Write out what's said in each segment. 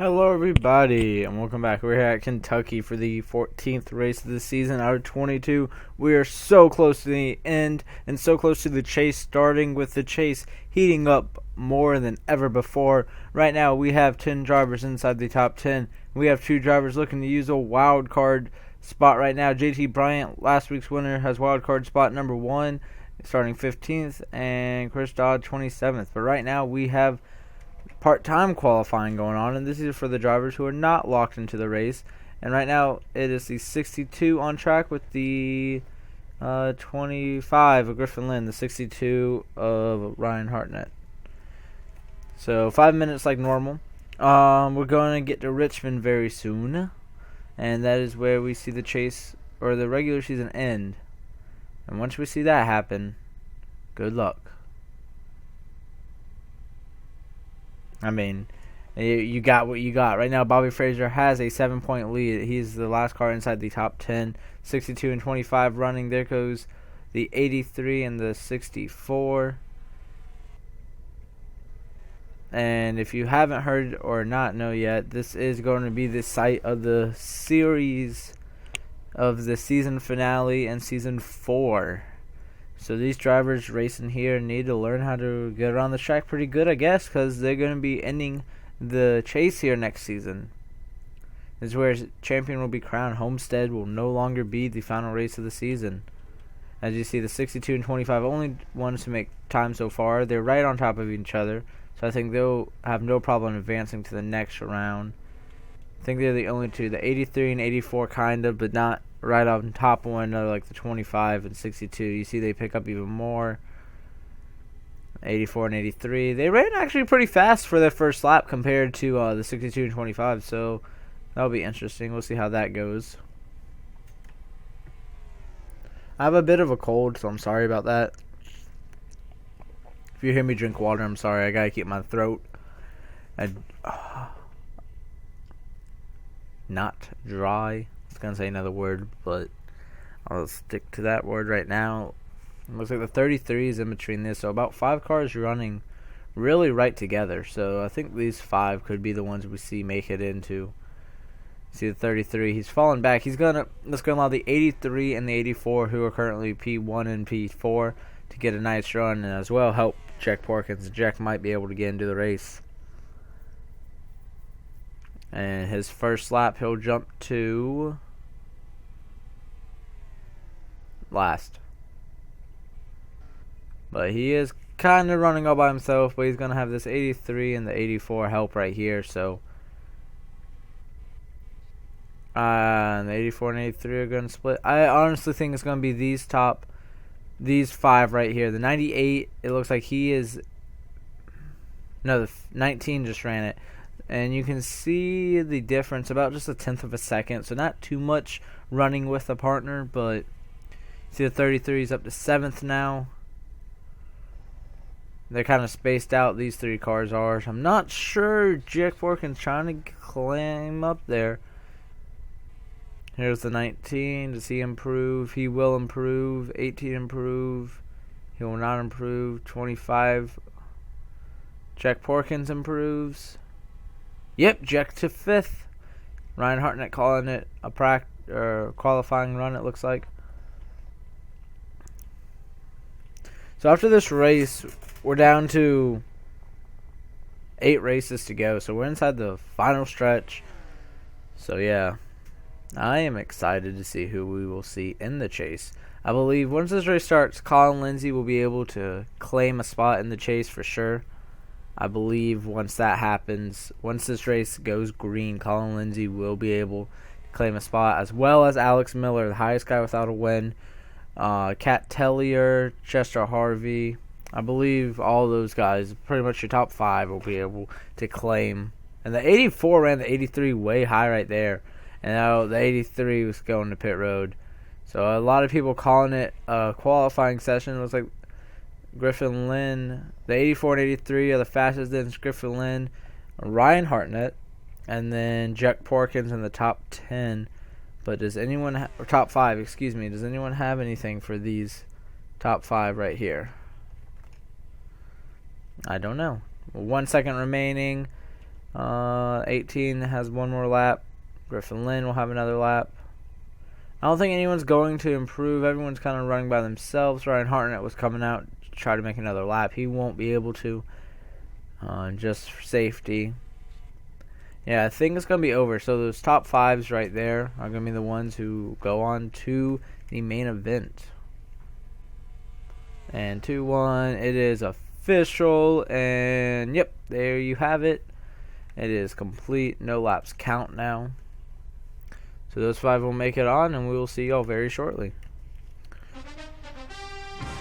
Hello everybody and welcome back. We're here at Kentucky for the 14th race of the season out of 22. We are so close to the end and so close to the chase starting, with the chase heating up more than ever before. Right now we have 10 drivers inside the top 10. We have 2 drivers looking to use a wild card spot right now. JT Bryant, last week's winner, has wild card spot number 1 starting 15th, and Chris Dodd 27th. But right now we have part-time qualifying going on, and this is for the drivers who are not locked into the race. And right now it is the 62 on track with the 25 of Griffin Lynn, the 62 of Ryan Hartnett. So 5 minutes like normal. We're going to get to Richmond very soon, and that is where we see the chase or the regular season end. And once we see that happen, good luck. I mean, you got what you got. Right now, Bobby Fraser has a 7-point lead. He's the last car inside the top 10. 62 and 25 running. There goes the 83 and the 64. And if you haven't heard or not know yet, this is going to be the site of the series of the season finale and season 4. So these drivers racing here need to learn how to get around the track pretty good, I guess, because they're going to be ending the chase here next season. This is where champion will be crowned. Homestead will no longer be the final race of the season. As you see, the 62 and 25 only ones to make time so far. They're right on top of each other, so I think they'll have no problem advancing to the next round. I think they're the only two. The 83 and 84 kind of, but not right on top of one another like the 25 and 62. You see they pick up even more. 84 and 83. They ran actually pretty fast for their first lap compared to the 62 and 25, so that'll be interesting. We'll see how that goes. I have a bit of a cold, so I'm sorry about that. If you hear me drink water, I'm sorry. I gotta keep my throat not dry. I was gonna say another word, but I'll stick to that word right now. It looks like the 33 is in between this, so about 5 cars running really right together. So I think these 5 could be the ones we see make it into. See the 33, he's falling back. Let's go allow the 83 and the 84, who are currently P1 and P4, to get a nice run, and as well help Jack Porkins. Jack might be able to get into the race. And his first lap, he'll jump to last. But he is kind of running all by himself, but he's going to have this 83 and the 84 help right here. So, and the 84 and 83 are going to split. I honestly think it's going to be these 5 right here. The 98, it looks like he is, no, the 19 just ran it. And you can see the difference, about just 1/10 of a second. So not too much running with a partner, but see the 33 is up to 7th now. They're kind of spaced out, these 3 cars are. So I'm not sure Jack Porkins trying to climb up there. Here's the 19. Does he improve? He will improve. 18 improve. He will not improve. 25. Jack Porkins improves. Yep, Jack to 5th. Ryan Hartnett calling it a qualifying run, it looks like. So after this race, we're down to 8 races to go. So we're inside the final stretch. So yeah, I am excited to see who we will see in the chase. I believe once this race starts, Colin Lindsay will be able to claim a spot in the chase for sure. I believe once that happens, once this race goes green, Colin Lindsay will be able to claim a spot, as well as Alex Miller, the highest guy without a win. Cat Tellier, Chester Harvey. I believe all those guys, pretty much your top 5, will be able to claim. And the 84 ran the 83 way high right there. And now the 83 was going to pit road. So a lot of people calling it a qualifying session. It looks like Griffin Lynn, the 84 and 83 are the fastest. Then Griffin Lynn, Ryan Hartnett, and then Jack Porkins in the top 10. But does anyone, or top 5, excuse me, does anyone have anything for these top 5 right here? I don't know. 1 second remaining. 18 has one more lap. Griffin Lynn will have another lap. I don't think anyone's going to improve. Everyone's kind of running by themselves. Ryan Hartnett was coming out to try to make another lap. He won't be able to, just for safety. Yeah, I think it's going to be over. So those top fives right there are going to be the ones who go on to the main event. And 2-1, it is official. And, yep, there you have it. It is complete. No laps count now. So those 5 will make it on, and we will see y'all very shortly.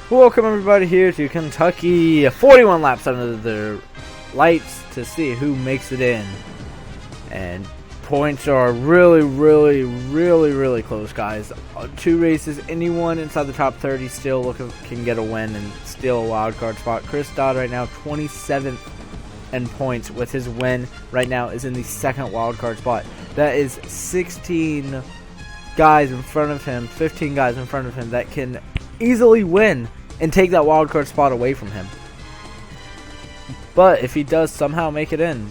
Welcome everybody here to Kentucky. 41 laps under the lights to see who makes it in. And points are really close, guys. 2 races, anyone inside the top 30 still can get a win and steal a wild card spot. Chris Dodd right now 27th in points with his win right now is in the 2nd wild card spot. That is 16 guys in front of him, 15 guys in front of him that can easily win and take that wild card spot away from him. But if he does somehow make it in,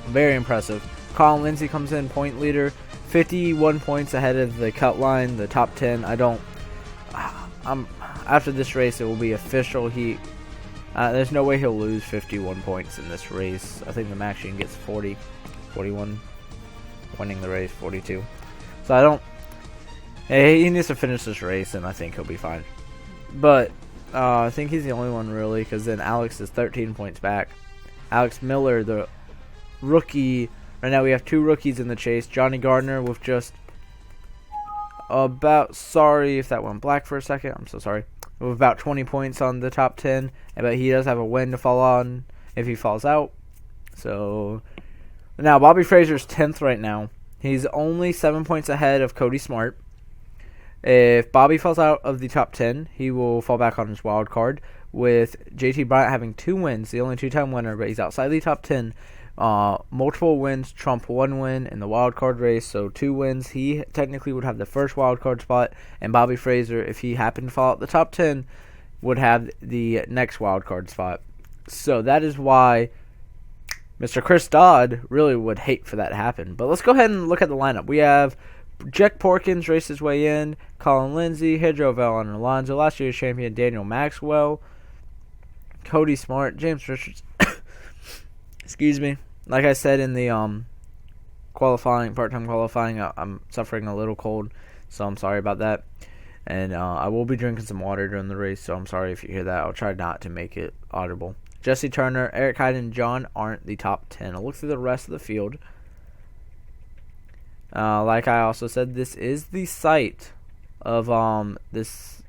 very impressive. Colin Lindsay comes in point leader, 51 points ahead of the cut line, the top 10. After this race, it will be official. There's no way he'll lose 51 points in this race. I think the max you can get is 40, 41, winning the race, 42. So he needs to finish this race, and I think he'll be fine. But I think he's the only one really, because then Alex is 13 points back. Alex Miller, the rookie. Right now we have 2 rookies in the chase. Johnny Gardner with just sorry if that went black for a second. I'm so sorry. With about 20 points on the top 10. But he does have a win to fall on if he falls out. So now Bobby Fraser's 10th right now. He's only 7 points ahead of Cody Smart. If Bobby falls out of the top 10, he will fall back on his wild card. With JT Bryant having 2 wins, the only 2-time winner, but he's outside the top 10. Multiple wins trump 1 win in the wild card race, so 2 wins. He technically would have the first wild card spot, and Bobby Fraser, if he happened to fall out the top 10, would have the next wild card spot. So that is why Mr. Chris Dodd really would hate for that to happen. But let's go ahead and look at the lineup. We have Jack Porkins race his way in, Colin Lindsay, Hidro Vellon and Alonso, last year's champion Daniel Maxwell, Cody Smart, James Richards. Excuse me. Like I said in the part-time qualifying, I'm suffering a little cold, so I'm sorry about that. And I will be drinking some water during the race, so I'm sorry if you hear that. I'll try not to make it audible. Jesse Turner, Eric Hyde, and John aren't the top 10. I'll look through the rest of the field. Like I also said, this is the site of this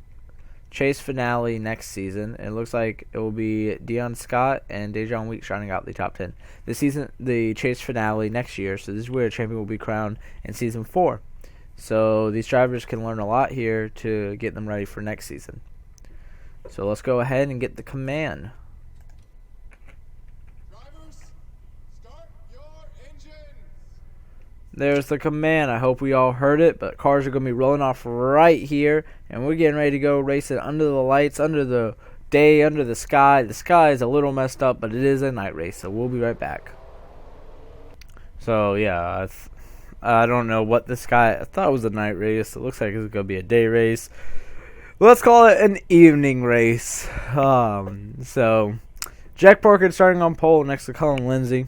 chase finale next season. It looks like it will be Dion Scott and Dejon Weeks rounding out the top 10. This season, the chase finale next year, so this is where a champion will be crowned in season 4. So these drivers can learn a lot here to get them ready for next season. So let's go ahead and get the command. Drivers, start your engines. There's the command. I hope we all heard it, but cars are going to be rolling off right here, and we're getting ready to go racing under the lights, under the day, under the sky. The sky is a little messed up, but it is a night race, so we'll be right back. So, yeah, I don't know what the sky... I thought it was a night race. It looks like it's going to be a day race. Let's call it an evening race. So, Jack Porkins starting on pole next to Colin Lindsay.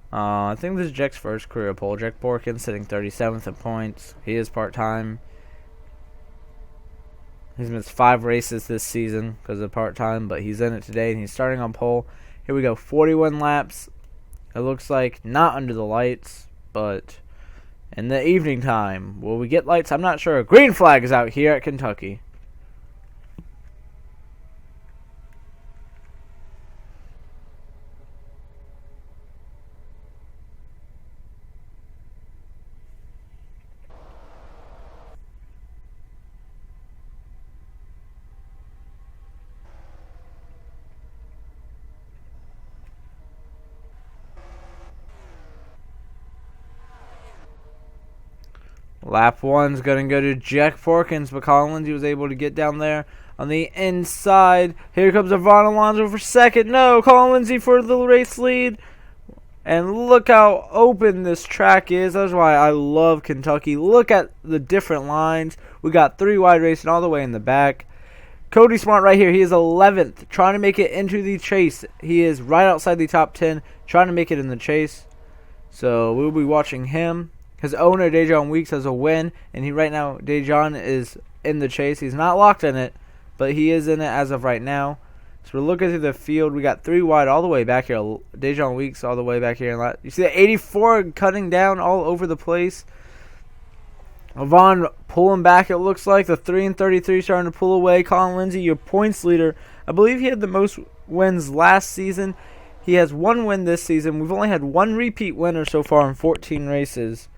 I think this is Jack's first career pole. Jack Porkins sitting 37th in points. He is part-time. He's missed 5 races this season because of part-time, but he's in it today, and he's starting on pole. Here we go, 41 laps. It looks like not under the lights, but in the evening time. Will we get lights? I'm not sure. Green flag is out here at Kentucky. Lap 1's going to go to Jack Porkins, but Colin Lindsay was able to get down there on the inside. Here comes Yvonne Alonso for second. No, Colin Lindsay for the race lead. And look how open this track is. That's why I love Kentucky. Look at the different lines. We got 3 wide racing all the way in the back. Cody Smart right here. He is 11th, trying to make it into the chase. He is right outside the top 10, trying to make it in the chase. So we'll be watching him. His owner, Dejon Weeks, has a win. And he right now, Dejon is in the chase. He's not locked in it, but he is in it as of right now. So we're looking through the field. We got 3 wide all the way back here. Dejon Weeks all the way back here. You see the 84 cutting down all over the place. Yvonne pulling back, it looks like. The 3 and 33 starting to pull away. Colin Lindsay, your points leader. I believe he had the most wins last season. He has 1 win this season. We've only had 1 repeat winner so far in 13 races.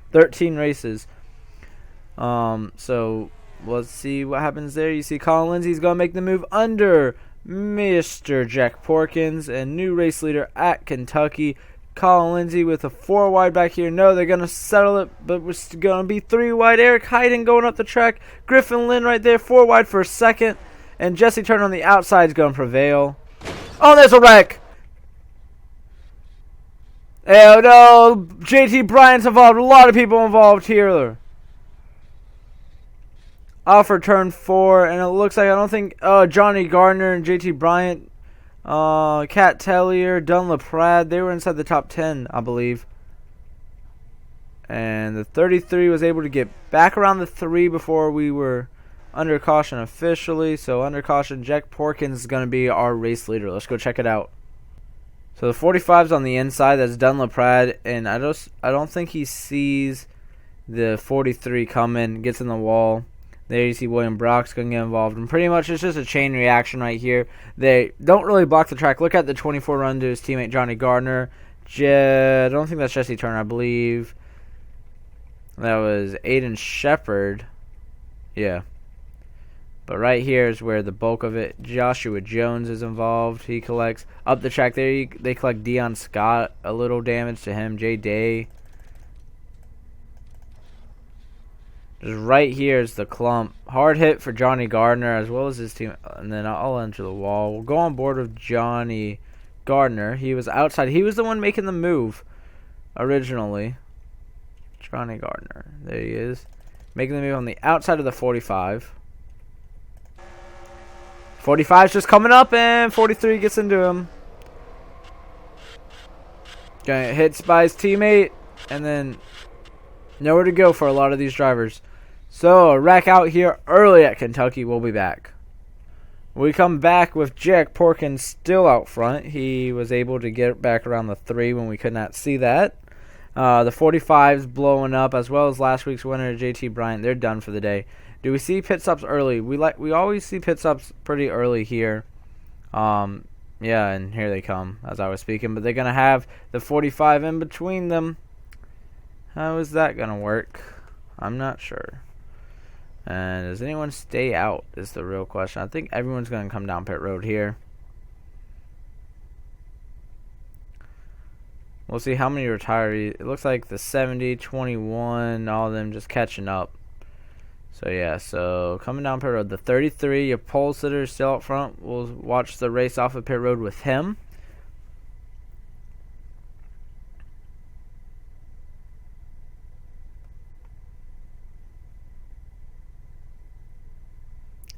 So let's see what happens there. You see Colin Lindsay's going to make the move under Mr. Jack Porkins, and new race leader at Kentucky. Colin Lindsay with a 4 wide back here. No, they're going to settle it, but it's going to be 3 wide. Eric Hayden going up the track. Griffin Lynn right there, 4 wide for a second. And Jesse Turner on the outside is going to prevail. Oh, there's a wreck. Oh, no. JT Bryant's involved. A lot of people involved here. Off for turn 4, and it looks like, I don't think, Johnny Gardner and JT Bryant, Kat Tellier, Dunlap Pratt, they were inside the top 10, I believe. And the 33 was able to get back around the 3 before we were under caution officially. So under caution, Jack Porkins is going to be our race leader. Let's go check it out. So the 45's on the inside. That's Dunlap Pratt, and I don't think he sees the 43 coming. Gets in the wall. There you see William Brock's going to get involved. And pretty much it's just a chain reaction right here. They don't really block the track. Look at the 24 run to his teammate Johnny Gardner. I don't think that's Jesse Turner, I believe. That was Aiden Shepard. Yeah. But right here is where the bulk of it. Joshua Jones is involved. He collects up the track there. They collect Dion Scott. A little damage to him. Jay Day. Just right here is the clump. Hard hit for Johnny Gardner as well as his team. And then I'll enter the wall. We'll go on board with Johnny Gardner. He was outside. He was the one making the move originally. Johnny Gardner. There he is. Making the move on the outside of the 45. 45's just coming up, and 43 gets into him. Hits by his teammate, and then nowhere to go for a lot of these drivers. So, a wreck out here early at Kentucky. We'll be back. We come back with Jack Porkins still out front. He was able to get back around the 3 when we could not see that. The 45's blowing up, as well as last week's winner, JT Bryant. They're done for the day. Do we see pit stops early? We always see pit stops pretty early here. Yeah, and here they come as I was speaking. But they're going to have the 45 in between them. How is that going to work? I'm not sure. And does anyone stay out is the real question. I think everyone's going to come down pit road here. We'll see how many retirees. It looks like the 70, 21, all of them just catching up. So, yeah, so coming down pit road. The 33, your pole sitter is still up front. We'll watch the race off of pit road with him.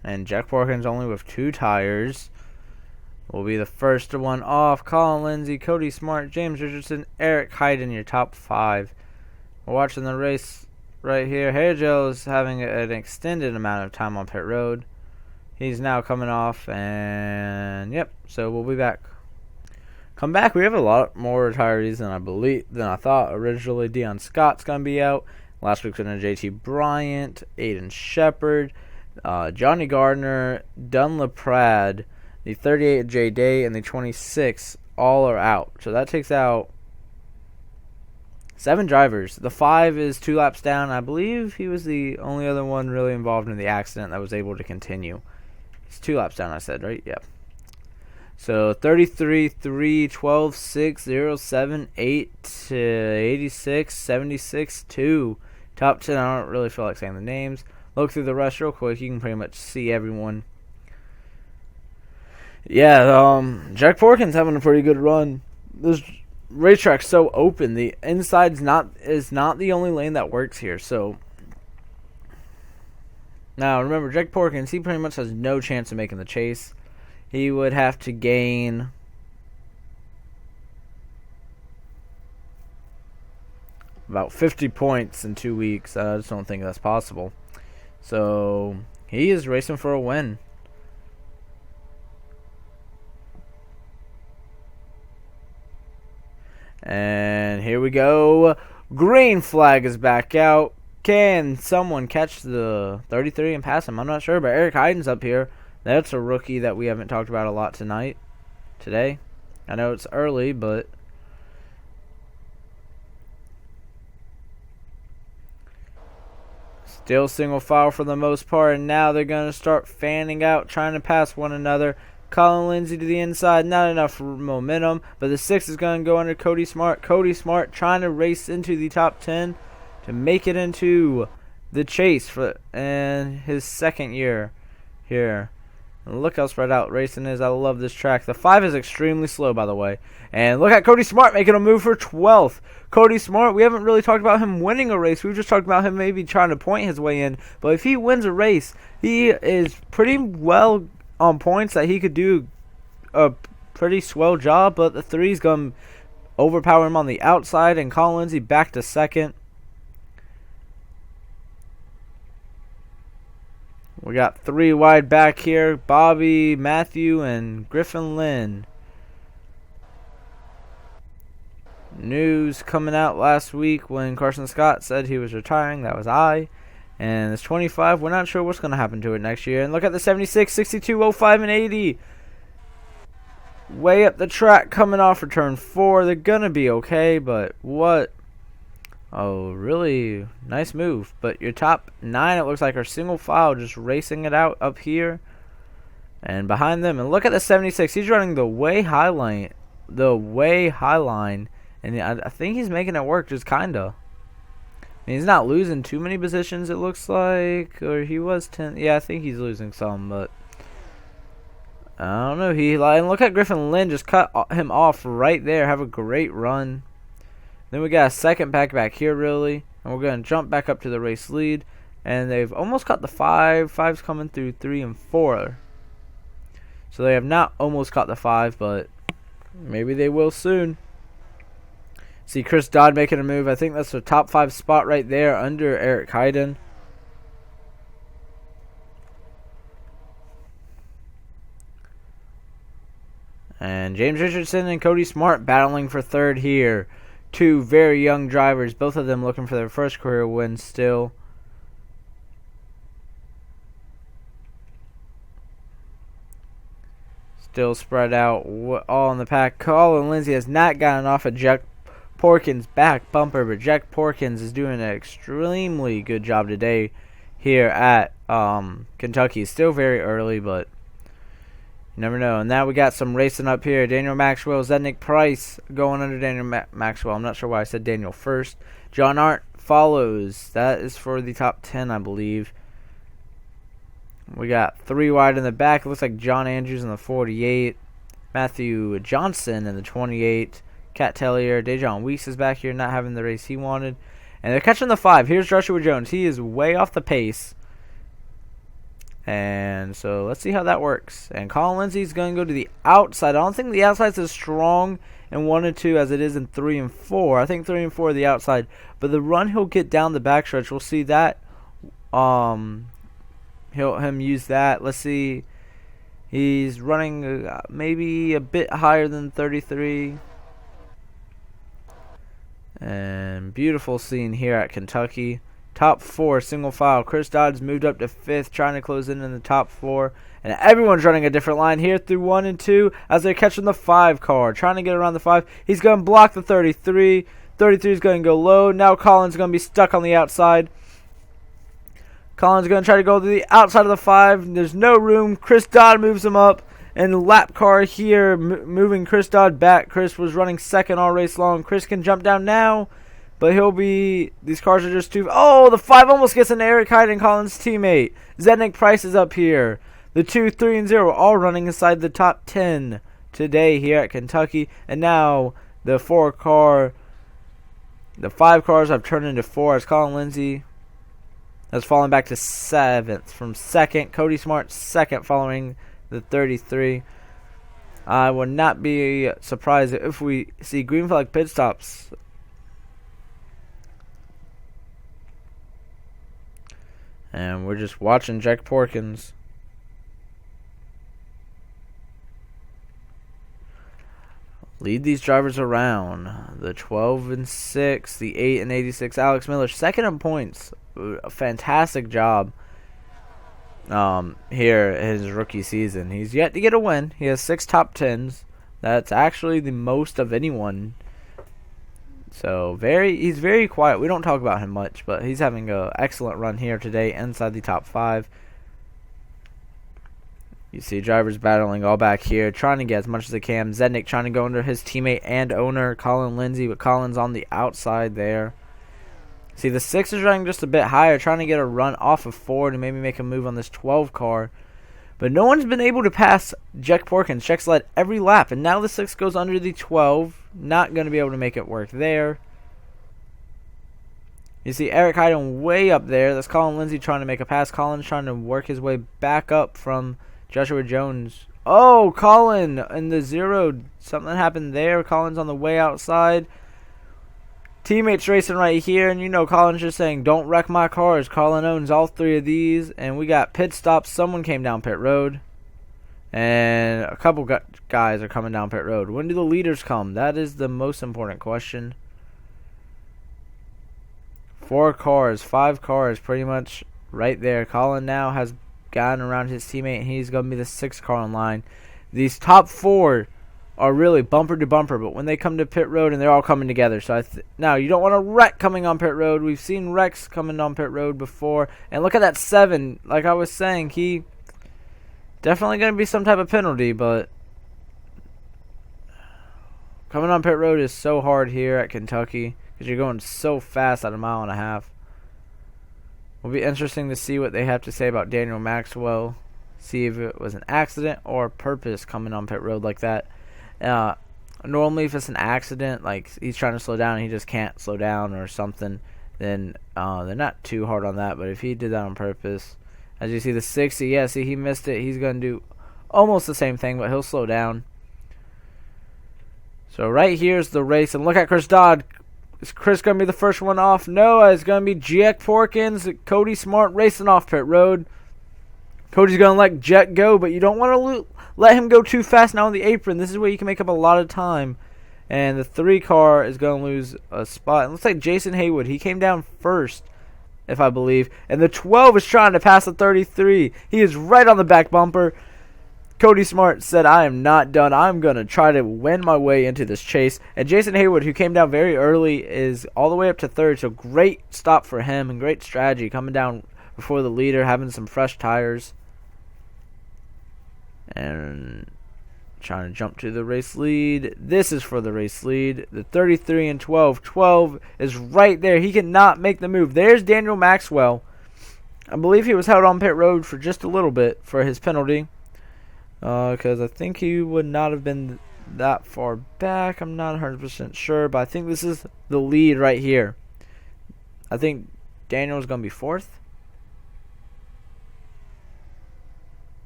And Jack Porkins only with 2 tires. Will be the first one off. Colin Lindsay, Cody Smart, James Richardson, Eric Hayden, your top 5. We're watching the race right here. Hair Joe is having an extended amount of time on pit road. He's now coming off, and yep. So we'll be back. Come back. We have a lot more retirees than I thought originally. Dion Scott's gonna be out. Last week's winner JT Bryant, Aiden Shepard, Johnny Gardner, Dunlap Pratt, the 38 Jay Day, and the 26 all are out. So that takes out 7 drivers. The 5 is 2 laps down. I believe he was the only other one really involved in the accident that was able to continue. He's 2 laps down, I said, right? Yep. So 33, 3, 12, 6, 0, 7, 8, 86, 76, 2. Top 10, I don't really feel like saying the names. Look through the rest real quick. You can pretty much see everyone. Yeah, Jack Porkins having a pretty good run. This racetrack's so open. The inside's not the only lane that works here. So now remember, Jack Porkins, he pretty much has no chance of making the chase. He would have to gain about 50 points in 2 weeks. I just don't think that's possible. So he is racing for a win. And here we go. Green flag is back out. Can someone catch the 33 and pass him? I'm not sure, but Eric Heiden's up here. That's a rookie that we haven't talked about a lot today. I know it's early, but still single file for the most part, and now they're going to start fanning out, trying to pass one another. Colin Lindsay to the inside, not enough momentum, but the 6 is going to go under Cody Smart. Cody Smart trying to race into the top 10 to make it into the chase for and his second year here. And look how spread out racing is. I love this track. The 5 is extremely slow, by the way. And look at Cody Smart making a move for 12th. Cody Smart, we haven't really talked about him winning a race. We've just talked about him maybe trying to point his way in. But if he wins a race, he is pretty well on points that he could do a pretty swell job. But the 3's going to overpower him on the outside. And Colin Lindsay back to second. We got 3 wide back here. Bobby, Matthew, and Griffin Lynn. News coming out last week when Carson Scott said he was retiring. That was I. And it's 25. We're not sure what's going to happen to it next year. And look at the 76, 62, 05, and 80. Way up the track coming off for turn 4. They're going to be okay, but what? Oh, really nice move. But your top 9, it looks like, are single file, just racing it out up here. And behind them, and look at the 76. He's running the way high line. And I think he's making it work, just kind of. He's not losing too many positions, it looks like. Or he was 10. Yeah, I think he's losing some, but I don't know. And look at Griffin Lynn, just cut him off right there. Have a great run. Then we got a second back here, really. And we're going to jump back up to the race lead. And they've almost caught the 5. 5's coming through 3 and 4. So they have not almost caught the 5, but maybe they will soon. See Chris Dodd making a move. I think that's the top 5 spot right there under Eric Heiden. And James Richardson and Cody Smart battling for 3rd here. 2 very young drivers, both of them looking for their first career win still. Still spread out all in the pack. Colin Lindsay has not gotten off of Jack Porkins' back bumper, but Jack Porkins is doing an extremely good job today here at Kentucky. Still very early, but you never know. And now we got some racing up here. Daniel Maxwell, Zednick Price going under Daniel Maxwell. I'm not sure why I said Daniel first. John Arndt follows. That is for the top 10, I believe. We got 3 wide in the back. It looks like John Andrews in the 48. Matthew Johnson in the 28. Cat Tellier. Dejon Weeks is back here, not having the race he wanted. And they're catching the 5. Here's Joshua Jones. He is way off the pace. And so let's see how that works. And Colin Lindsay's going to go to the outside. I don't think the outside's as strong in 1 and 2 as it is in 3 and 4. I think 3 and 4 are the outside. But the run he'll get down the backstretch, we'll see that. Him use that. Let's see. He's running maybe a bit higher than 33. And beautiful scene here at Kentucky. Top 4 single file. Chris Dodd's moved up to 5th, trying to close in the top 4. And everyone's running a different line here through 1 and 2 as they're catching the 5 car. Trying to get around the 5. He's going to block the 33. 33 is going to go low. Now Colin's going to be stuck on the outside. Colin's going to try to go to the outside of the 5. There's no room. Chris Dodd moves him up. And lap car here, moving Chris Dodd back. Chris was running 2nd all race long. Chris can jump down now. But he'll be... These cars are just too... Oh, the 5 almost gets an Eric Heiden, Colin's teammate. Zednick Price is up here. The 2, 3, and 0 all running inside the top 10 today here at Kentucky. And now the 5 cars have turned into 4 as Colin Lindsay has fallen back to 7th from 2nd. Cody Smart 2nd following the 33. I would not be surprised if we see green flag pit stops. And we're just watching Jack Porkins. Lead these drivers around. The 12 and 6, the 8 and 86, Alex Miller, 2nd in points. A fantastic job here in his rookie season. He's yet to get a win. He has 6 top 10s. That's actually the most of anyone. So he's very quiet. We don't talk about him much, but he's having an excellent run here today inside the top 5. You see drivers battling all back here, trying to get as much as they can. Zednik trying to go under his teammate and owner, Colin Lindsay, but Colin's on the outside there. See, the 6 is running just a bit higher, trying to get a run off of 4 to maybe make a move on this 12 car. But no one's been able to pass Jack Porkins. Jack's led every lap, and now the 6 goes under the 12. Not going to be able to make it work there. You see Eric Hyden way up there. That's Colin Lindsay trying to make a pass. Colin's trying to work his way back up from Joshua Jones. Oh, Colin in the 0. Something happened there. Colin's on the way outside. Teammates racing right here, and you know Colin's just saying, don't wreck my cars. Colin owns all 3 of these, and we got pit stops. Someone came down pit road, and a couple guys are coming down pit road. When do the leaders come? That is the most important question. 4 cars, 5 cars pretty much right there. Colin now has gotten around his teammate, and he's going to be the 6th car in line. These top 4 are really bumper to bumper, but when they come to pit road, and they're all coming together. So now you don't want a wreck coming on pit road. We've seen wrecks coming on pit road before, and look at that 7. Like I was saying, he definitely going to be some type of penalty, but coming on pit road is so hard here at Kentucky because you're going so fast at a mile and a half. Will be interesting to see what they have to say about Daniel Maxwell. See if it was an accident or purpose coming on pit road like that. Normally, if it's an accident, like he's trying to slow down and he just can't slow down or something, then they're not too hard on that. But if he did that on purpose, as you see the 60, yeah, see he missed it. He's going to do almost the same thing, but he'll slow down. So right here's the race, and look at Chris Dodd. Is Chris going to be the first one off? No, it's going to be Jack Porkins, Cody Smart racing off pit road. Cody's going to let Jet go, but you don't want to let him go too fast now on the apron. This is where you can make up a lot of time. And the 3 car is going to lose a spot. It looks like Jason Haywood. He came down first, if I believe. And the 12 is trying to pass the 33. He is right on the back bumper. Cody Smart said, I am not done. I'm going to try to win my way into this chase. And Jason Haywood, who came down very early, is all the way up to 3rd. So great stop for him and great strategy coming down before the leader, having some fresh tires. And trying to jump to the race lead. This is for the race lead. The 33 and 12. 12 is right there. He cannot make the move. There's Daniel Maxwell. I believe he was held on pit road for just a little bit for his penalty. Because I think he would not have been that far back. I'm not 100% sure. But I think this is the lead right here. I think Daniel's going to be 4th.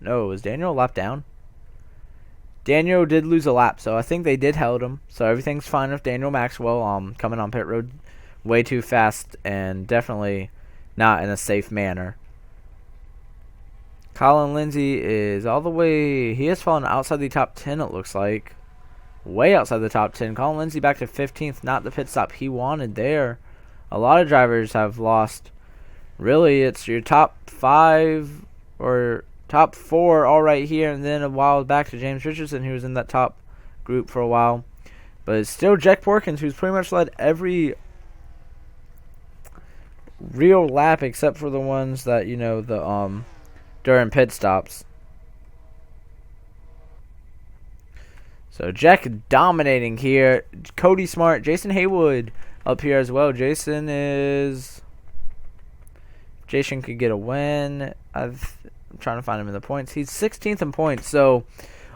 No, was Daniel a lap down? Daniel did lose a lap, so I think they did held him. So everything's fine with Daniel Maxwell coming on pit road way too fast and definitely not in a safe manner. Colin Lindsay is all the way... He has fallen outside the top 10, it looks like. Way outside the top 10. Colin Lindsay back to 15th, not the pit stop he wanted there. A lot of drivers have lost. Really, it's your top 5 or... top 4 all right here, and then a while back to James Richardson, who was in that top group for a while. But it's still Jack Porkins, who's pretty much led every real lap except for the ones that, you know, the during pit stops. So Jack dominating here. Cody Smart, Jason Haywood up here as well. Jason could get a win. I'm trying to find him in the points. He's 16th in points, so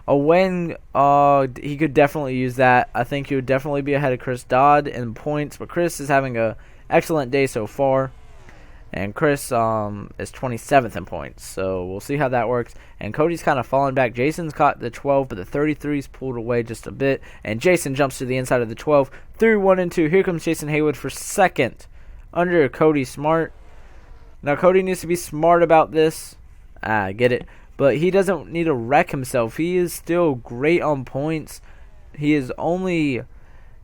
a win, he could definitely use that. I think he would definitely be ahead of Chris Dodd in points, but Chris is having a excellent day so far. And Chris is 27th in points, so we'll see how that works. And Cody's kind of falling back. Jason's caught the 12, but the 33's pulled away just a bit. And Jason jumps to the inside of the 12. Through 1 and 2. Here comes Jason Haywood for second under Cody Smart. Now, Cody needs to be smart about this. I get it. But he doesn't need to wreck himself. He is still great on points. He is only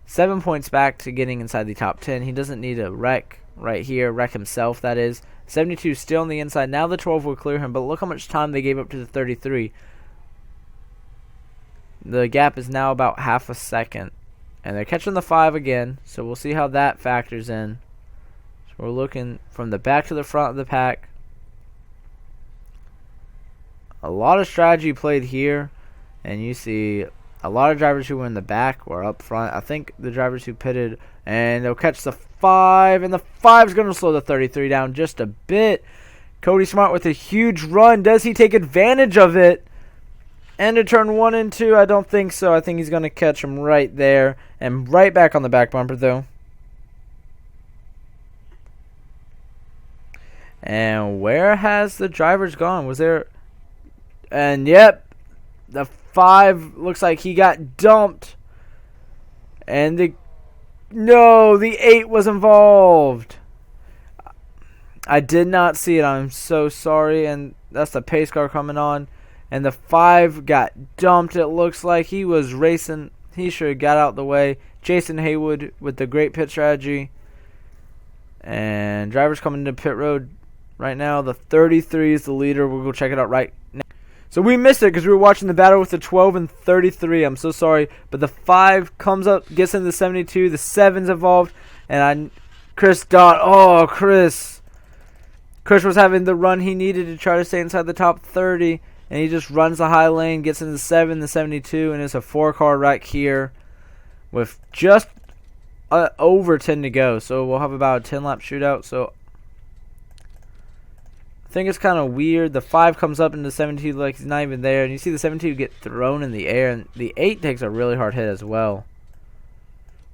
7 points back to getting inside the top 10. He doesn't need to wreck right here. Wreck himself, that is. 72 still on the inside. Now the 12 will clear him. But look how much time they gave up to the 33. The gap is now about half a second. And they're catching the 5 again. So we'll see how that factors in. So we're looking from the back to the front of the pack. A lot of strategy played here, and you see a lot of drivers who were in the back or up front. I think the drivers who pitted, and they'll catch the 5, and the 5's going to slow the 33 down just a bit. Cody Smart with a huge run. Does he take advantage of it? And to turn 1 and 2, I don't think so. I think he's going to catch him right there, and right back on the back bumper, though. And where has the drivers gone? Was there... And yep, the 5 looks like he got dumped. And the 8 was involved. I did not see it. I'm so sorry. And that's the pace car coming on. And the 5 got dumped. It looks like he was racing. He should have got out the way. Jason Haywood with the great pit strategy. And drivers coming into pit road right now. The 33 is the leader. We'll go check it out right now. So we missed it because we were watching the battle with the 12 and 33. I'm so sorry. But the 5 comes up, gets into the 72. The 7's involved. And Chris Dodd. Oh, Chris. Chris was having the run he needed to try to stay inside the top 30. And he just runs the high lane, gets into the 7, the 72. And it's a 4-car wreck here with just over 10 to go. So we'll have about a 10-lap shootout. So I think it's kind of weird. The 5 comes up into the 72 like he's not even there. And you see the 72 get thrown in the air. And the 8 takes a really hard hit as well.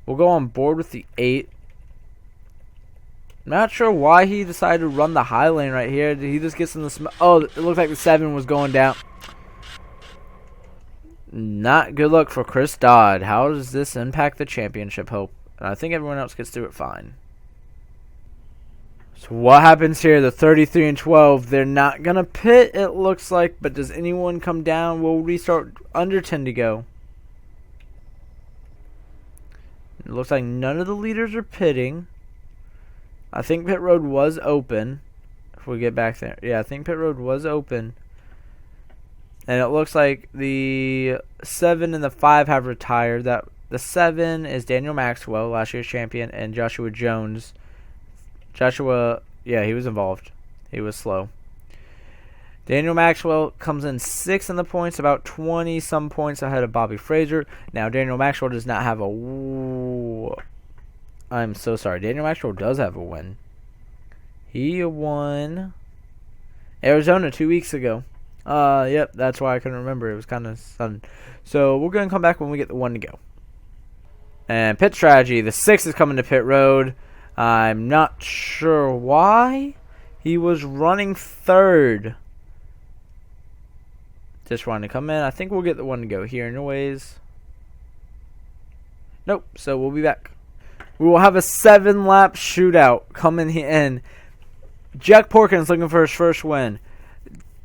We'll go on board with the 8. Not sure why he decided to run the high lane right here. He just gets in the... Oh, it looked like the 7 was going down. Not good luck for Chris Dodd. How does this impact the championship hope? And I think everyone else gets through it fine. So what happens here? The 33 and 12, they're not going to pit, it looks like. But does anyone come down? We'll restart under 10 to go. It looks like none of the leaders are pitting. I think pit road was open. If we get back there. Yeah, I think pit road was open. And it looks like the 7 and the 5 have retired. That the 7 is Daniel Maxwell, last year's champion, and Joshua Jones. Joshua, yeah, he was involved. He was slow. Daniel Maxwell comes in 6th in the points, about 20-some points ahead of Bobby Fraser. Now, Daniel Maxwell does not have a... I'm so sorry. Daniel Maxwell does have a win. He won Arizona 2 weeks ago. Yep, that's why I couldn't remember. It was kind of sudden. So, we're going to come back when we get the 1 to go. And pit strategy. The 6 is coming to pit road. I'm not sure why. He was running 3rd. Just wanted to come in. I think we'll get the 1 to go here anyways. Nope. So we'll be back. We will have a 7-lap shootout coming in. Jack Porkins looking for his first win.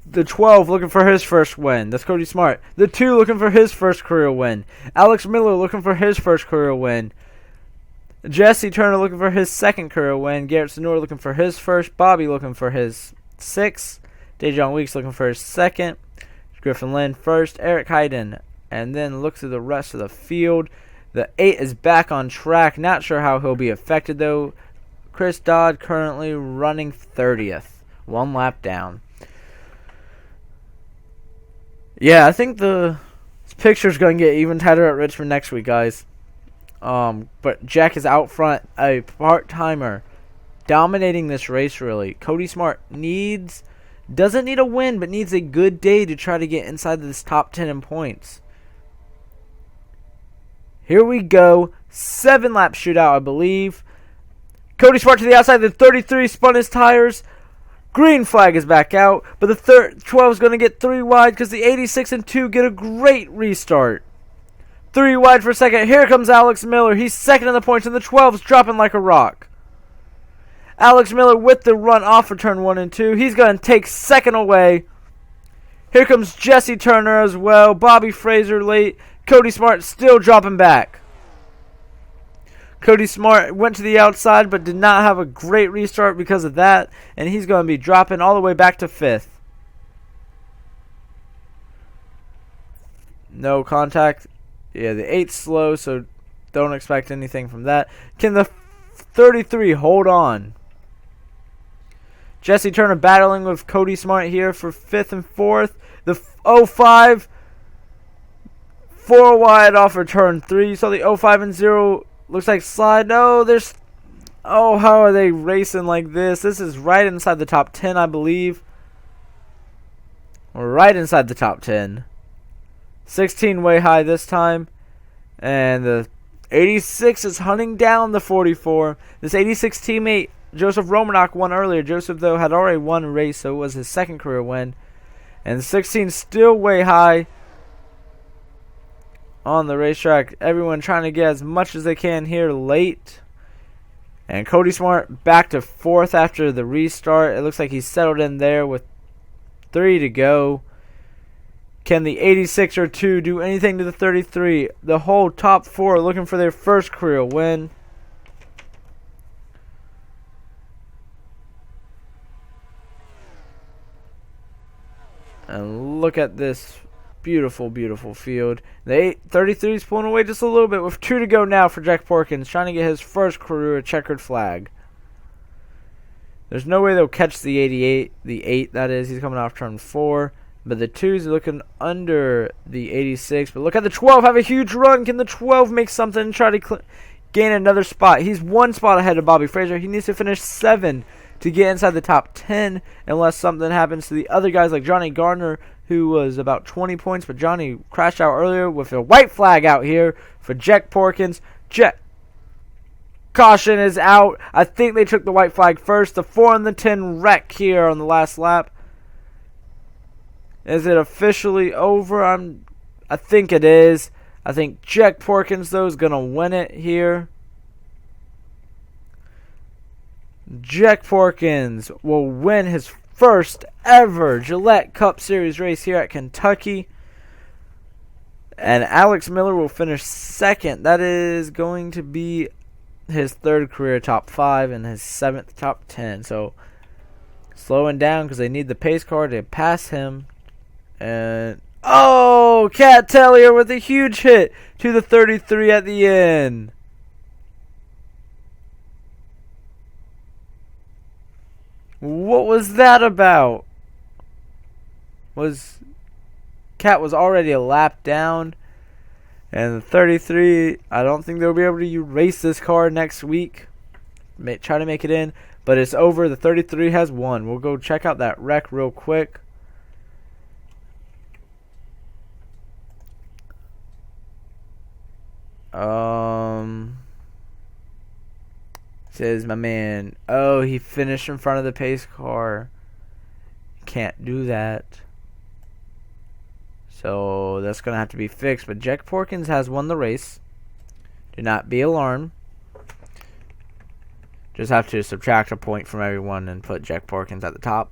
The 12 looking for his first win. That's Cody Smart. The 2 looking for his first career win. Alex Miller looking for his first career win. Jesse Turner looking for his second career win. Garrett Sonora looking for his first. Bobby looking for his 6th. Dejon Weeks looking for his 2nd. Griffin Lynn first. Eric Hayden. And then look through the rest of the field. The 8 is back on track. Not sure how he'll be affected, though. Chris Dodd currently running 30th. 1 lap down. Yeah, I think the picture's going to get even tighter at Richmond next week, guys. But Jack is out front. A part-timer. Dominating this race, really. Cody Smart needs Doesn't need a win, but needs a good day to try to get inside this top 10 in points. Here we go. 7-lap shootout, I believe. Cody Smart to the outside. The 33 spun his tires. Green flag is back out. But the 12 is going to get 3 wide because the 86 and 2 get a great restart. 3 wide for second. Here comes Alex Miller. He's second in the points, and the 12's dropping like a rock. Alex Miller with the run off for turn 1 and 2. He's going to take second away. Here comes Jesse Turner as well. Bobby Fraser late. Cody Smart still dropping back. Cody Smart went to the outside but did not have a great restart because of that. And he's going to be dropping all the way back to 5th. No contact. Yeah, the 8's slow, so don't expect anything from that. Can the 33 hold on? Jesse Turner battling with Cody Smart here for 5th and 4th. The 05, 4 wide off for turn 3. You saw the 05 and 0 looks like slide. No, there's... Oh, how are they racing like this? This is right inside the top 10, I believe. We're right inside the top 10. 16 way high this time. And the 86 is hunting down the 44. This 86 teammate, Joseph Romanok, won earlier. Joseph, though, had already won a race, so it was his second career win. And 16 still way high on the racetrack. Everyone trying to get as much as they can here late. And Cody Smart back to 4th after the restart. It looks like he's settled in there with 3 to go. Can the 86 or 2 do anything to the 33? The whole top 4 looking for their first career win. And look at this beautiful, beautiful field. The 33 is pulling away just a little bit with 2 to go now for Jack Porkins, trying to get his first career checkered flag. There's no way they'll catch the 88, the 8 that is. He's coming off turn 4. But the 2's looking under the 86. But look at the 12 have a huge run. Can the 12 make something and try to gain another spot? He's 1 spot ahead of Bobby Fraser. He needs to finish 7 to get inside the top 10 unless something happens to the other guys like Johnny Gardner, who was about 20 points. But Johnny crashed out earlier with a white flag out here for Jack Porkins. Jack. Caution is out. I think they took the white flag first. The 4 and the 10 wreck here on the last lap. Is it officially over? I think it is. I think Jack Porkins, though, is going to win it here. Jack Porkins will win his first ever Gillette Cup Series race here at Kentucky. And Alex Miller will finish 2nd. That is going to be his 3rd career top 5 and his 7th top 10. So slowing down because they need the pace car to pass him. And oh, Cat Tellier with a huge hit to the 33 at the end. What was that about? Cat was already a lap down, and the 33, I don't think they'll be able to race this car next week. Try to make it in, but it's over. The 33 has won. We'll go check out that wreck real quick. Says my man, oh, he finished in front of the pace car. Can't do that. So that's going to have to be fixed. But Jack Porkins has won the race. Do not be alarmed. Just have to subtract a point from everyone and put Jack Porkins at the top.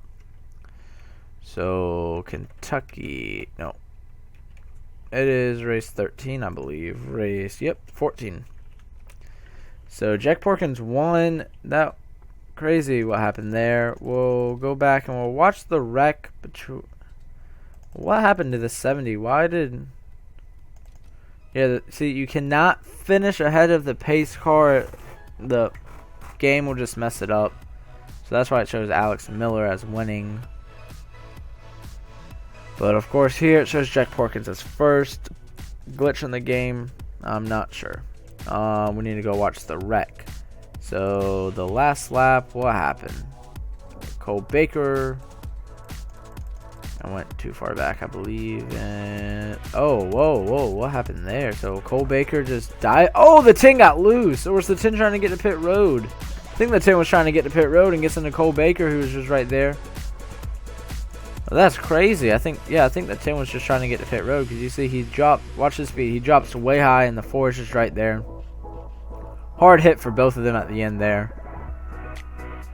So Kentucky, no. It is race 13, I believe. 14. So Jack Porkins won. That crazy what happened there. We'll go back and we'll watch the wreck. What happened to the 70? Why did... Yeah, see, you cannot finish ahead of the pace car. The game will just mess it up. So that's why it shows Alex Miller as winning. But of course here it shows Jack Porkins as first. Glitch in the game, I'm not sure. We need to go watch the wreck. So the last lap, what happened? Cole Baker I went too far back, I believe. And oh, whoa, what happened there? So Cole Baker just died. Oh, the 10 got loose. Or was the 10 trying to get to pit road? I think the 10 was trying to get to pit road and gets into Cole Baker, who was just right there. Well, that's crazy. I think the 10 was just trying to get to pit road, because you see he dropped. Watch the speed. He drops way high, and the 4 is just right there. Hard hit for both of them at the end there.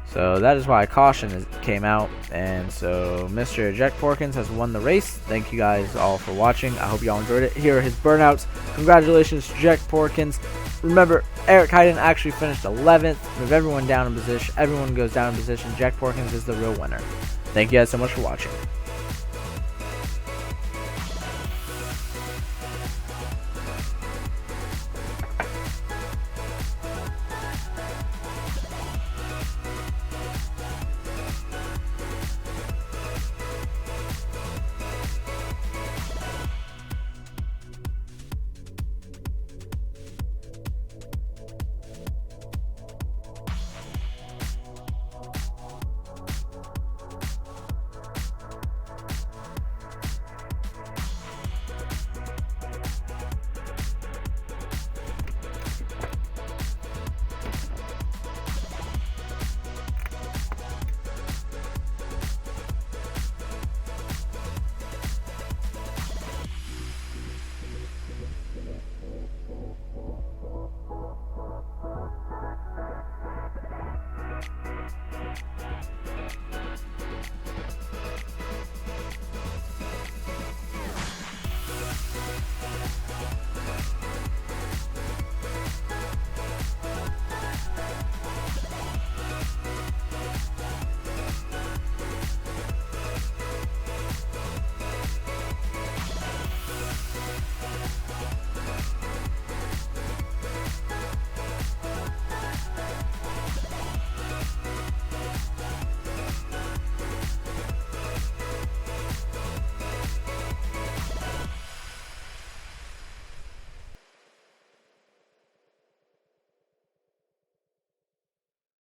So that is why caution came out. And so Mr. Jack Porkins has won the race. Thank you guys all for watching. I hope you all enjoyed it. Here are his burnouts. Congratulations to Jack Porkins. Remember, Eric Hyden actually finished 11th. Move everyone down in position. Everyone goes down in position. Jack Porkins is the real winner. Thank you guys so much for watching.